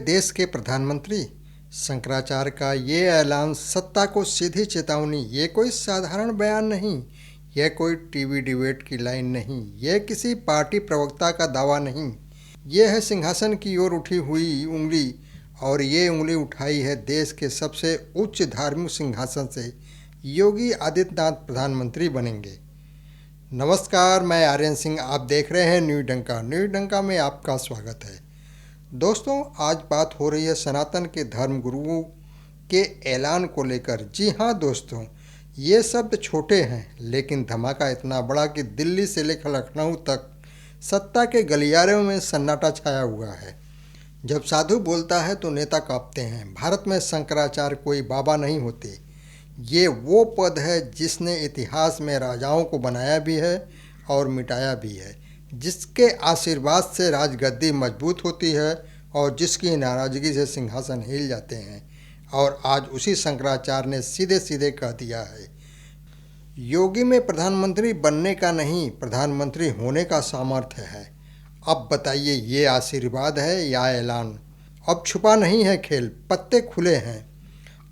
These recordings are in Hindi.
देश के प्रधानमंत्री। शंकराचार्य का ये ऐलान सत्ता को सीधी चेतावनी। ये कोई साधारण बयान नहीं, यह कोई टीवी डिबेट की लाइन नहीं, यह किसी पार्टी प्रवक्ता का दावा नहीं। यह है सिंहासन की ओर उठी हुई उंगली, और ये उंगली उठाई है देश के सबसे उच्च धार्मिक सिंहासन से। योगी आदित्यनाथ प्रधानमंत्री बनेंगे। नमस्कार, मैं आर्यन सिंह, आप देख रहे हैं न्यूज डंका। न्यूज डंका में आपका स्वागत है। दोस्तों, आज बात हो रही है सनातन के धर्म गुरुओं के ऐलान को लेकर। जी हाँ दोस्तों, ये शब्द छोटे हैं लेकिन धमाका इतना बड़ा कि दिल्ली से लेकर लखनऊ तक सत्ता के गलियारों में सन्नाटा छाया हुआ है। जब साधु बोलता है तो नेता कांपते हैं। भारत में शंकराचार्य कोई बाबा नहीं होते, ये वो पद है जिसने इतिहास में राजाओं को बनाया भी है और मिटाया भी है, जिसके आशीर्वाद से राजगद्दी मजबूत होती है और जिसकी नाराजगी से सिंहासन हिल जाते हैं। और आज उसी शंकराचार्य ने सीधे सीधे कह दिया है, योगी में प्रधानमंत्री बनने का नहीं, प्रधानमंत्री होने का सामर्थ्य है। अब बताइए, ये आशीर्वाद है या ऐलान? अब छुपा नहीं है खेल, पत्ते खुले हैं।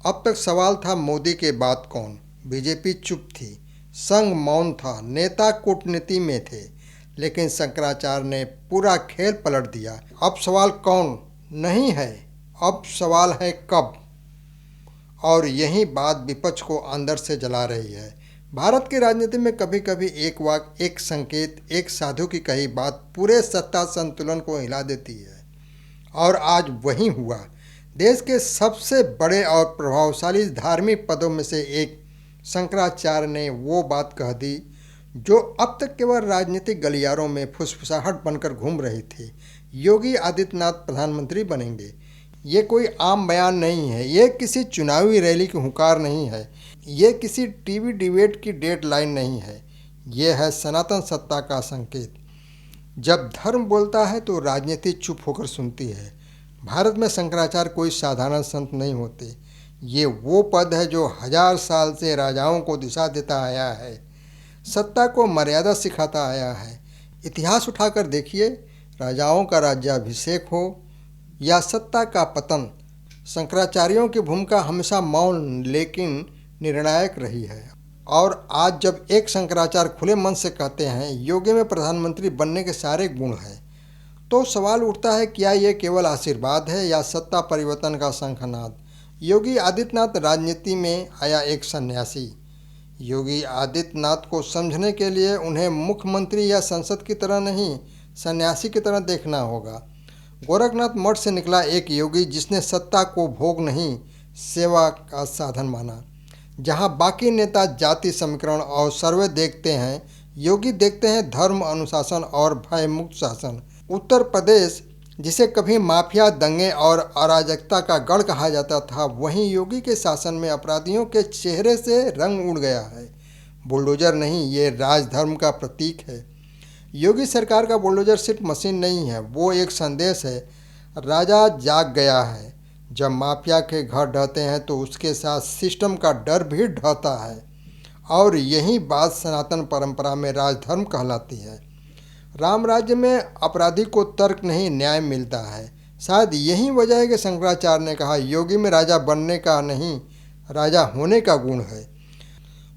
अब तक सवाल था मोदी के बाद कौन। बीजेपी चुप थी, संघ मौन था, नेता कूटनीति में थे। लेकिन शंकराचार्य ने पूरा खेल पलट दिया। अब सवाल कौन नहीं है, अब सवाल है कब। और यही बात विपक्ष को अंदर से जला रही है। भारत की राजनीति में कभी कभी एक वाक्य, एक संकेत, एक साधु की कही बात पूरे सत्ता संतुलन को हिला देती है। और आज वही हुआ। देश के सबसे बड़े और प्रभावशाली धार्मिक पदों में से एक शंकराचार्य ने वो बात कह दी जो अब तक केवल राजनीतिक गलियारों में फुसफुसाहट बनकर घूम रही थी। योगी आदित्यनाथ प्रधानमंत्री बनेंगे। ये कोई आम बयान नहीं है, ये किसी चुनावी रैली की हुंकार नहीं है, ये किसी टीवी डिबेट की डेडलाइन नहीं है, ये है सनातन सत्ता का संकेत। जब धर्म बोलता है तो राजनीति चुप होकर सुनती है। भारत में शंकराचार्य कोई साधारण संत नहीं होते, ये वो पद है जो 1000 साल से राजाओं को दिशा देता आया है, सत्ता को मर्यादा सिखाता आया है। इतिहास उठाकर देखिए, राजाओं का राज्याभिषेक हो या सत्ता का पतन, शंकराचार्यों की भूमिका हमेशा मौन लेकिन निर्णायक रही है। और आज जब एक शंकराचार्य खुले मन से कहते हैं योगी में प्रधानमंत्री बनने के सारे गुण हैं, तो सवाल उठता है, क्या ये केवल आशीर्वाद है या सत्ता परिवर्तन का शंखनाद? योगी आदित्यनाथ राजनीति में आया एक सन्यासी। योगी आदित्यनाथ को समझने के लिए उन्हें मुख्यमंत्री या संसद की तरह नहीं, सन्यासी की तरह देखना होगा। गोरखनाथ मठ से निकला एक योगी जिसने सत्ता को भोग नहीं, सेवा का साधन माना। जहां बाकी नेता जाति समीकरण और सर्वे देखते हैं, योगी देखते हैं धर्म, अनुशासन और भयमुक्त शासन। उत्तर प्रदेश, जिसे कभी माफिया, दंगे और अराजकता का गढ़ कहा जाता था, वहीं योगी के शासन में अपराधियों के चेहरे से रंग उड़ गया है। बुलडोजर नहीं, ये राजधर्म का प्रतीक है। योगी सरकार का बुलडोजर सिर्फ मशीन नहीं है, वो एक संदेश है। राजा जाग गया है। जब माफिया के घर ढहते हैं तो उसके साथ सिस्टम का डर भी ढहता है। और यही बात सनातन परंपरा में राजधर्म कहलाती है। राम राज्य में अपराधी को तर्क नहीं, न्याय मिलता है। शायद यही वजह है कि शंकराचार्य ने कहा, योगी में राजा बनने का नहीं, राजा होने का गुण है।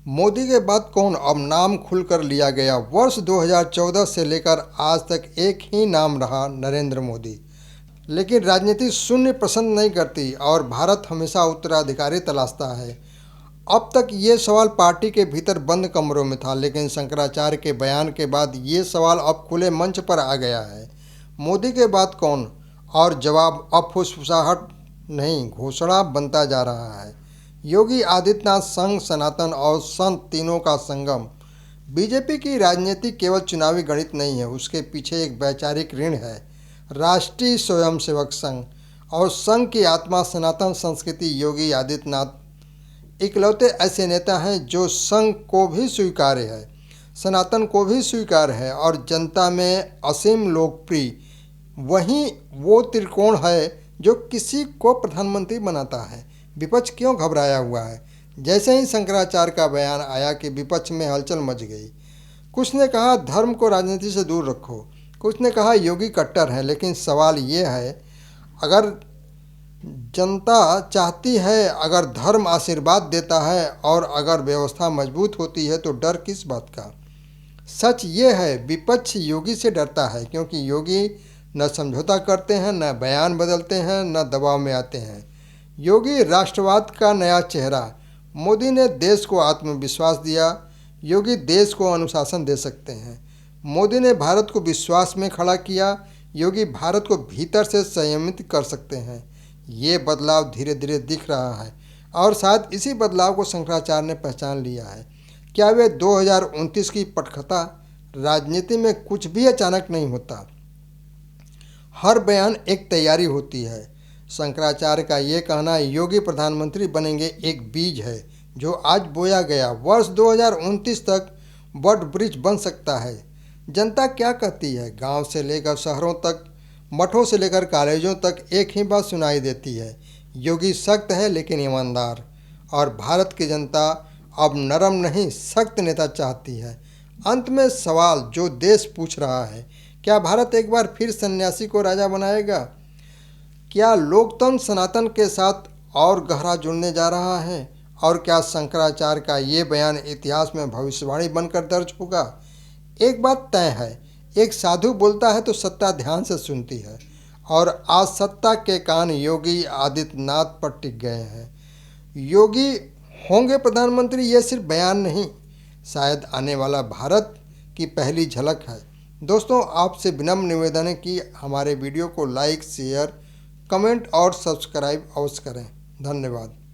मोदी के बाद कौन? अब नाम खुलकर लिया गया। वर्ष 2014 से लेकर आज तक एक ही नाम रहा, नरेंद्र मोदी। लेकिन राजनीति शून्य पसंद नहीं करती और भारत हमेशा उत्तराधिकारी तलाशता है। अब तक ये सवाल पार्टी के भीतर बंद कमरों में था, लेकिन शंकराचार्य के बयान के बाद ये सवाल अब खुले मंच पर आ गया है। मोदी के बाद कौन? और जवाब अब फुसफुसाहट नहीं, घोषणा बनता जा रहा है। योगी आदित्यनाथ संघ, सनातन और संत तीनों का संगम। बीजेपी की राजनीति केवल चुनावी गणित नहीं है, उसके पीछे एक वैचारिक ऋण है। राष्ट्रीय स्वयंसेवक संघ और संघ की आत्मा सनातन संस्कृति। योगी आदित्यनाथ इकलौते ऐसे नेता हैं जो संघ को भी स्वीकार्य है, सनातन को भी स्वीकार्य है और जनता में असीम लोकप्रिय। वहीं वो त्रिकोण है जो किसी को प्रधानमंत्री बनाता है। विपक्ष क्यों घबराया हुआ है? जैसे ही शंकराचार्य का बयान आया कि विपक्ष में हलचल मच गई। कुछ ने कहा धर्म को राजनीति से दूर रखो, कुछ ने कहा योगी कट्टर है। लेकिन सवाल ये है, अगर जनता चाहती है, अगर धर्म आशीर्वाद देता है और अगर व्यवस्था मजबूत होती है तो डर किस बात का। सच ये है, विपक्ष योगी से डरता है क्योंकि योगी न समझौता करते हैं, न बयान बदलते हैं, न दबाव में आते हैं। योगी राष्ट्रवाद का नया चेहरा। मोदी ने देश को आत्मविश्वास दिया, योगी देश को अनुशासन दे सकते हैं। मोदी ने भारत को विश्वास में खड़ा किया, योगी भारत को भीतर से संयमित कर सकते हैं। ये बदलाव धीरे धीरे दिख रहा है और शायद इसी बदलाव को शंकराचार्य ने पहचान लिया है। क्या वे 2029 की पटकथा? राजनीति में कुछ भी अचानक नहीं होता, हर बयान एक तैयारी होती है। शंकराचार्य का ये कहना योगी प्रधानमंत्री बनेंगे एक बीज है जो आज बोया गया, वर्ष 2029 तक वट वृक्ष बन सकता है। जनता क्या कहती है? गांव से लेकर शहरों तक, मठों से लेकर कॉलेजों तक एक ही बात सुनाई देती है, योगी सख्त है लेकिन ईमानदार। और भारत की जनता अब नरम नहीं, सख्त नेता चाहती है। अंत में सवाल जो देश पूछ रहा है, क्या भारत एक बार फिर सन्यासी को राजा बनाएगा? क्या लोकतंत्र सनातन के साथ और गहरा जुड़ने जा रहा है? और क्या शंकराचार्य का ये बयान इतिहास में भविष्यवाणी बनकर दर्ज होगा? एक बात तय है, एक साधु बोलता है तो सत्ता ध्यान से सुनती है, और आज सत्ता के कान योगी आदित्यनाथ पर टिक गए हैं। योगी होंगे प्रधानमंत्री, ये सिर्फ बयान नहीं, शायद आने वाला भारत की पहली झलक है। दोस्तों, आपसे विनम्र निवेदन है कि हमारे वीडियो को लाइक, शेयर, कमेंट और सब्सक्राइब अवश्य करें। धन्यवाद।